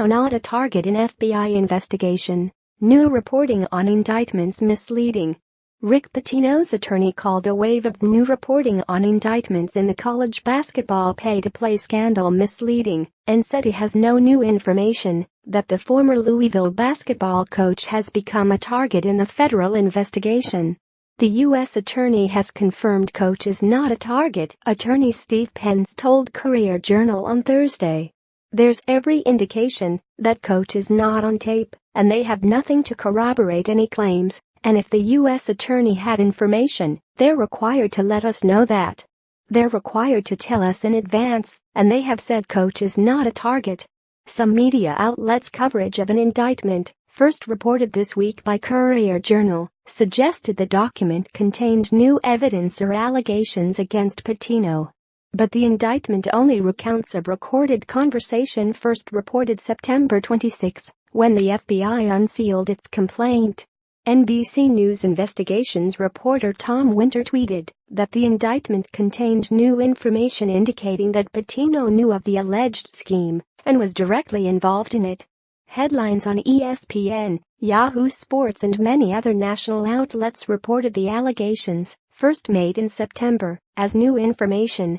Pitino not a target in FBI investigation. New reporting on indictments misleading. Rick Pitino's attorney called a wave of new reporting on indictments in the college basketball pay-to-play scandal misleading and said he has no new information that the former Louisville basketball coach has become a target in the federal investigation. The U.S. attorney has confirmed coach is not a target, attorney Steve Pence told Courier Journal on Thursday. There's every indication that coach is not on tape, and they have nothing to corroborate any claims, and if the U.S. attorney had information, they're required to let us know that. They're required to tell us in advance, and they have said coach is not a target. Some media outlets' coverage of an indictment, first reported this week by Courier Journal, suggested the document contained new evidence or allegations against Pitino. But the indictment only recounts a recorded conversation first reported September 26, when the FBI unsealed its complaint. NBC News investigations reporter Tom Winter tweeted that the indictment contained new information indicating that Pitino knew of the alleged scheme and was directly involved in it. Headlines on ESPN, Yahoo Sports and many other national outlets reported the allegations, first made in September, as new information.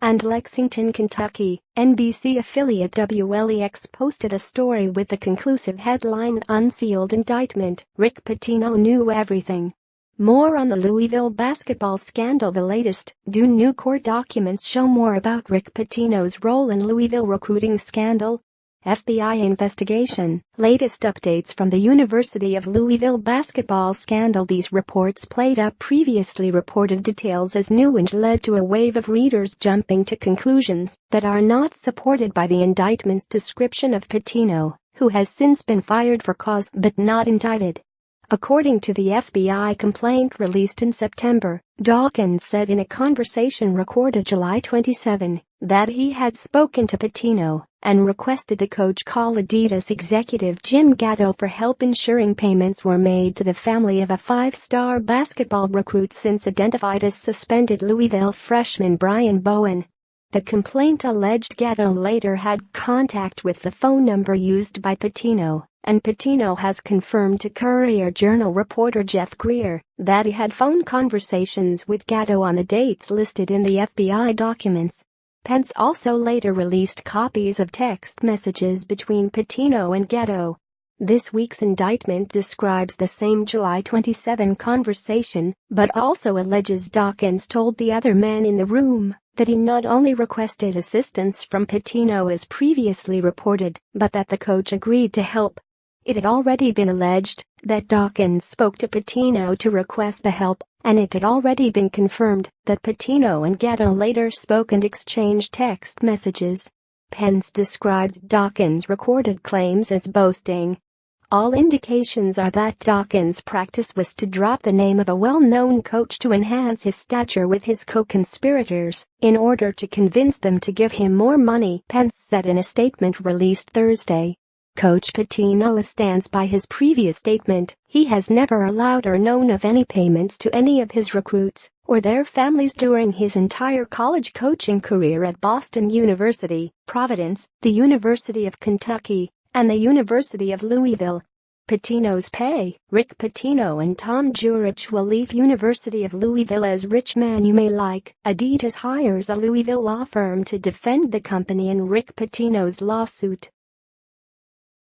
And Lexington, Kentucky, NBC affiliate WLEX posted a story with the conclusive headline Unsealed Indictment, Rick Pitino Knew Everything. More on the Louisville basketball scandal. The latest, do new court documents show more about Rick Pitino's role in Louisville recruiting scandal? FBI investigation, latest updates from the University of Louisville basketball scandal. These reports played up previously reported details as new and led to a wave of readers jumping to conclusions that are not supported by the indictment's description of Pitino, who has since been fired for cause but not indicted. According to the FBI complaint released in September, Dawkins said in a conversation recorded July 27 that he had spoken to Pitino and requested the coach call Adidas executive Jim Gatto for help ensuring payments were made to the family of a five-star basketball recruit since identified as suspended Louisville freshman Brian Bowen. The complaint alleged Gatto later had contact with the phone number used by Pitino, and Pitino has confirmed to Courier Journal reporter Jeff Greer that he had phone conversations with Gatto on the dates listed in the FBI documents. Pence also later released copies of text messages between Pitino and Gatto. This week's indictment describes the same July 27 conversation, but also alleges Dawkins told the other man in the room that he not only requested assistance from Pitino as previously reported, but that the coach agreed to help. It had already been alleged that Dawkins spoke to Pitino to request the help, and it had already been confirmed that Pitino and Gatto later spoke and exchanged text messages. Pence described Dawkins' recorded claims as boasting. All indications are that Dawkins' practice was to drop the name of a well-known coach to enhance his stature with his co-conspirators in order to convince them to give him more money, Pence said in a statement released Thursday. Coach Pitino stands by his previous statement. He has never allowed or known of any payments to any of his recruits or their families during his entire college coaching career at Boston University, Providence, the University of Kentucky, and the University of Louisville. Pitino's pay. Rick Pitino and Tom Jurich will leave University of Louisville as rich man you may like. Adidas hires a Louisville law firm to defend the company in Rick Pitino's lawsuit.